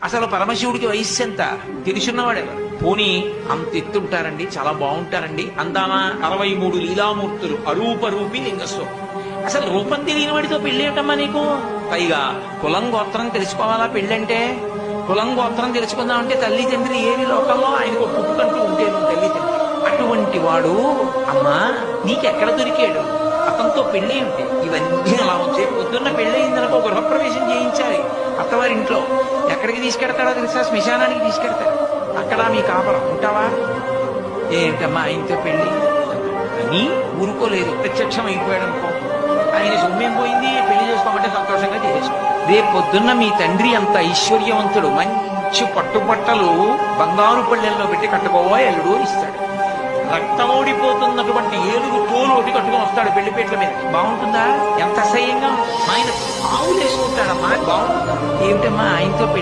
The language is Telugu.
అసలు పరమశివుడికి వయస్సు ఎంత తెలుసున్నవాడెవరు? పోనీ అంత ఎత్తుంటారండి, చాలా బాగుంటారండి అందామా? 63 లీలామూర్తులు, అరూప రూపి లింగస్వరూపం. అసలు రూపం తెలియని వాడితో పెళ్లి ఏమిటమ్మా నీకు? పైగా కులం గోత్రం తెలుసుకోవాలా పెళ్ళంటే? కులం గోత్రం తెలుసుకుందామంటే తల్లి తండ్రి ఏది లోకంలో ఆయనకు పుట్టుకంటూ ఉంటే తల్లి తండ్రి. అటువంటి వాడు అమ్మా నీకెక్కడ దొరికాడు? అతనితో పెళ్లి ఏమిటి? ఇవన్నీ అలా వచ్చే పొద్దున్న పెళ్లి అయిందనుకో గృహప్రవేశం చేయించాలి అత్తవారింట్లో. ఎక్కడికి తీసుకెడతాడో తెలుసా? శ్మశానానికి తీసుకెడతాడు. అక్కడ మీ కాపరం ఉంటావా? ఏంటమ్మా ఆయనతో పెళ్లి అని ఊరుకోలేదు. ప్రత్యక్షం అయిపోయాడు అనుకో, ఆయన సొమ్మేం పోయింది, పెళ్లి చేసుకోమంటే సంతోషంగా చేసేసుకో. రేపు పొద్దున్న మీ తండ్రి అంత ఐశ్వర్యవంతుడు, మంచి పట్టుబట్టలు బంగారు పళ్ళెల్లో పెట్టి కట్టుకోవా ఎల్లుడు ఇస్తాడు. రక్తమోడిపోతున్నటువంటి ఏలుగు తోలు ఒకటి కట్టుకొని వస్తాడు పెళ్లిపేట్ల మీద. బాగుంటుందా? ఎంత అసహ్యంగా ఆయన ఆవులు వేసుకుంటాడమ్మా. బాగుంటుందా? ఏమిటమ్మా ఆయనతో పెళ్లి